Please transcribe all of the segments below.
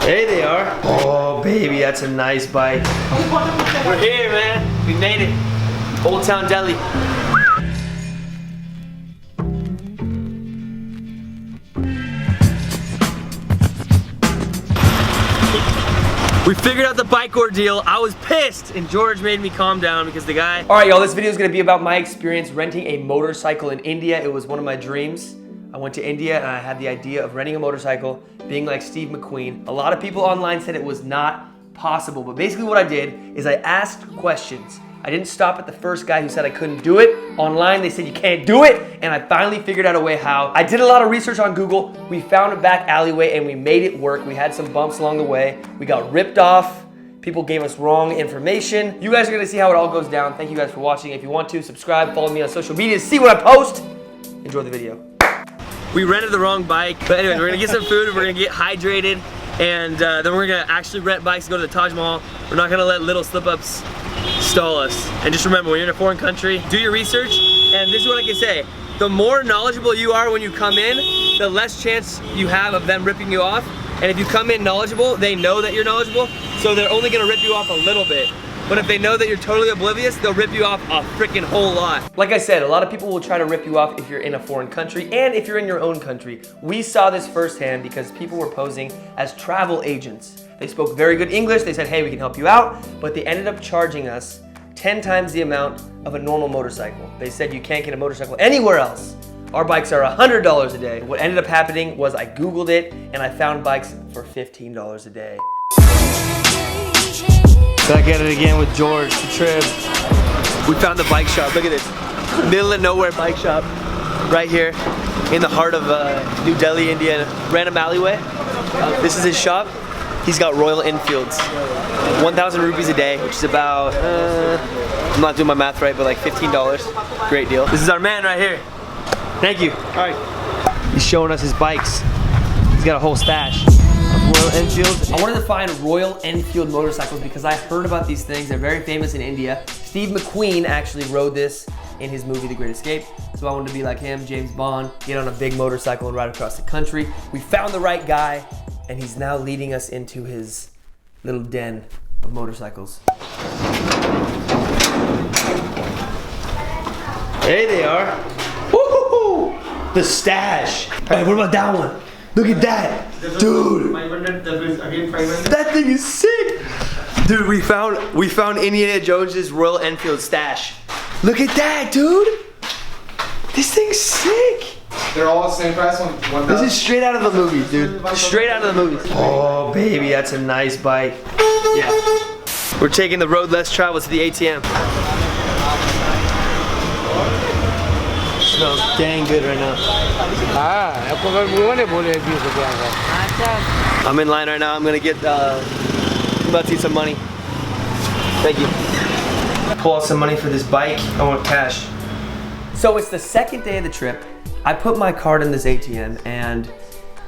There they are. Oh, baby, that's a nice bike. We're here, man. We made it. Old Town Delhi. We figured out the bike ordeal. I was pissed, and George made me calm down because the guy... All right, y'all, this video is gonna be about my experience renting a motorcycle in India. It was one of my dreams. I went to India and I had the idea of renting a motorcycle, being like Steve McQueen. A lot of people online said it was not possible, but basically what I did is I asked questions. I didn't stop at the first guy who said I couldn't do it. Online, they said you can't do it, and I finally figured out a way how. I did a lot of research on Google. We found a back alleyway and we made it work. We had some bumps along the way. We got ripped off. People gave us wrong information. You guys are gonna see how it all goes down. Thank you guys for watching. If you want to, subscribe, follow me on social media, see what I post. Enjoy the video. We rented the wrong bike, but anyways, we're gonna get some food, we're gonna get hydrated, and then we're gonna actually rent bikes to go to the Taj Mahal. We're not gonna let little slip-ups stall us. And just remember, when you're in a foreign country, do your research, and this is what I can say. The more knowledgeable you are when you come in, the less chance you have of them ripping you off. And if you come in knowledgeable, they know that you're knowledgeable, so they're only gonna rip you off a little bit. But if they know that you're totally oblivious, they'll rip you off a freaking whole lot. Like I said, a lot of people will try to rip you off if you're in a foreign country and if you're in your own country. We saw this firsthand because people were posing as travel agents. They spoke very good English. They said, hey, we can help you out. But they ended up charging us 10 times the amount of a normal motorcycle. They said you can't get a motorcycle anywhere else. Our bikes are $100 a day. What ended up happening was I Googled it and I found bikes for $15 a day. Back at it again with George, the trip. We found the bike shop, look at this. Middle of nowhere bike shop, right here in the heart of New Delhi, India, random alleyway. This is his shop. He's got Royal Enfields. 1,000 rupees a day, which is about, I'm not doing my math right, but like $15. Great deal. This is our man right here. Thank you. All right. He's showing us his bikes. He's got a whole stash. Royal Enfield. I wanted to find Royal Enfield motorcycles because I heard about these things. They're very famous in India. Steve McQueen actually rode this in his movie The Great Escape. So I wanted to be like him, James Bond, get on a big motorcycle and ride across the country. We found the right guy and he's now leading us into his little den of motorcycles. There they are. Woo-hoo-hoo! The stash. All right, what about that one? Look at that, dude. That thing is sick. Dude, we found Indiana Jones's Royal Enfield stash. Look at that, dude. This thing's sick. They're all the same price on 1,000. This is straight out of the movies, dude. Straight out of the movies. Oh, baby, that's a nice bike. Yeah. We're taking the road less traveled to the ATM. Smells dang good right now. I'm in line right now. I'm gonna get I'm about to eat some money. Thank you. Pull out some money for this bike. I want cash. So it's the second day of the trip. I put my card in this ATM and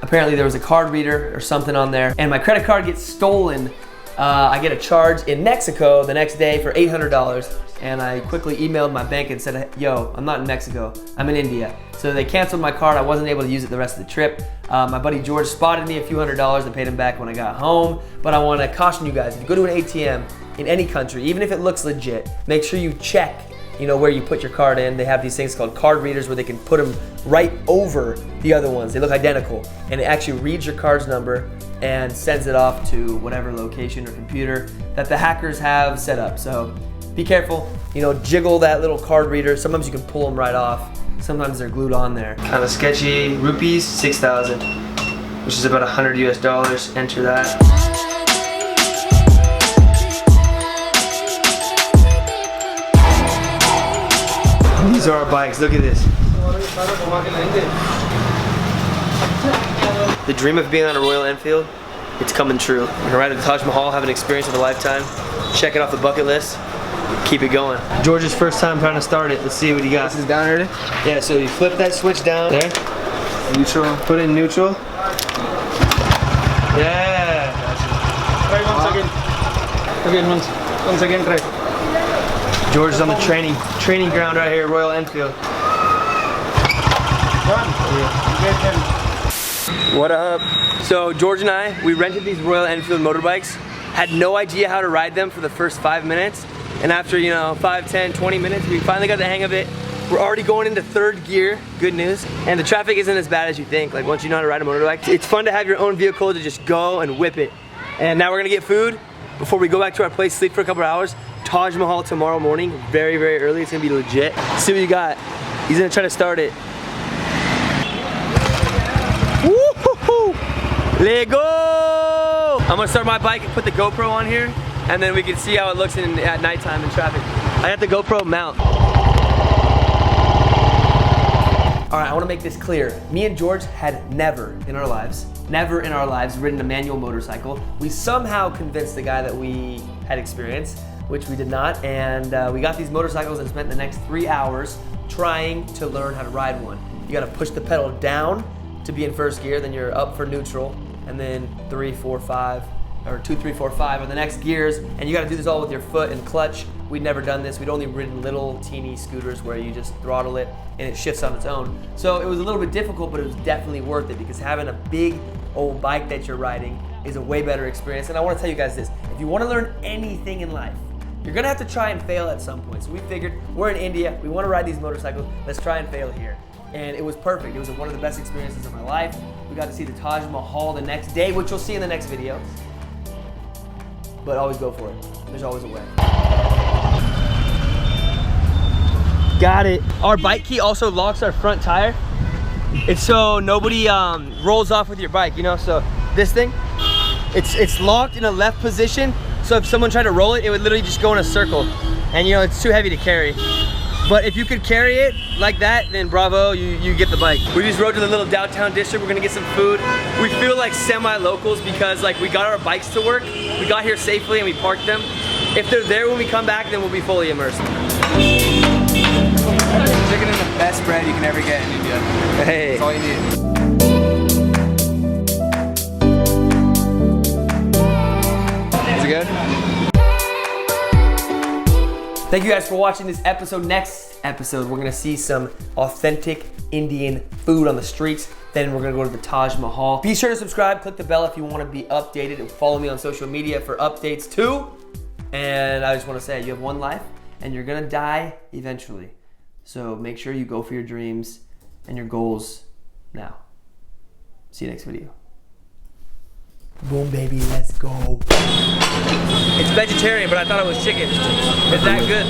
apparently there was a card reader or something on there and my credit card gets stolen. I get a charge in Mexico the next day for $800. And I quickly emailed my bank and said, yo, I'm not in Mexico, I'm in India. So they canceled my card, I wasn't able to use it the rest of the trip. My buddy George spotted me a few $100s and paid him back when I got home. But I wanna caution you guys, if you go to an ATM in any country, even if it looks legit, make sure you check where you put your card in. They have these things called card readers where they can put them right over the other ones. They look identical. And it actually reads your card's number and sends it off to whatever location or computer that the hackers have set up. So be careful, jiggle that little card reader. Sometimes you can pull them right off. Sometimes they're glued on there. Kind of sketchy. Rupees, 6,000, which is about $100 US. Enter that. These are our bikes, look at this. The dream of being on a Royal Enfield, it's coming true. We're gonna ride to the Taj Mahal, have an experience of a lifetime, check it off the bucket list, keep it going. George's first time trying to start it, let's see what he got. This is down already? Yeah, so you flip that switch down. There. Neutral. Put it in neutral. Yeah. Try once again, try. George is on the training ground right here at Royal Enfield. What up? So George and I, we rented these Royal Enfield motorbikes, had no idea how to ride them for the first 5 minutes, and after 5, 10, 20 minutes, we finally got the hang of it. We're already going into 3rd gear, good news. And the traffic isn't as bad as you think. Like once you know how to ride a motorbike, it's fun to have your own vehicle to just go and whip it. And now we're gonna get food before we go back to our place, sleep for a couple of hours. Taj Mahal tomorrow morning, very, very early. It's gonna be legit. See what you got. He's gonna try to start it. Woo-hoo-hoo! Let go! I'm gonna start my bike and put the GoPro on here, and then we can see how it looks at nighttime in traffic. I got the GoPro mount. All right, I wanna make this clear. Me and George had never in our lives ridden a manual motorcycle. We somehow convinced the guy that we had experience, which we did not, and we got these motorcycles and spent the next 3 hours trying to learn how to ride one. You gotta push the pedal down to be in 1st gear, then you're up for neutral, and then 3, 4, 5, or 2, 3, 4, 5 are the next gears, and you gotta do this all with your foot and clutch. We'd never done this. We'd only ridden little teeny scooters where you just throttle it and it shifts on its own. So it was a little bit difficult, but it was definitely worth it because having a big old bike that you're riding is a way better experience. And I wanna tell you guys this, if you wanna learn anything in life, you're gonna have to try and fail at some point. So we figured, we're in India, we wanna ride these motorcycles, let's try and fail here. And it was perfect. It was one of the best experiences of my life. We got to see the Taj Mahal the next day, which you'll see in the next video. But always go for it. There's always a way. Got it. Our bike key also locks our front tire. It's so nobody rolls off with your bike, so this thing, it's locked in a left position. So if someone tried to roll it, it would literally just go in a circle. And it's too heavy to carry. But if you could carry it like that, then bravo, you get the bike. We just rode to the little downtown district. We're gonna get some food. We feel like semi-locals because we got our bikes to work. We got here safely and we parked them. If they're there when we come back, then we'll be fully immersed. Chicken is the best bread you can ever get in India. Hey. That's all you need. Is it good? Thank you guys for watching this episode. Next episode, we're gonna see some authentic Indian food on the streets. Then we're gonna go to the Taj Mahal. Be sure to subscribe, click the bell if you wanna be updated, and follow me on social media for updates too. And I just wanna say, you have one life, and you're gonna die eventually. So make sure you go for your dreams and your goals now. See you next video. Boom, baby, let's go. It's vegetarian, but I thought it was chicken. Is that good?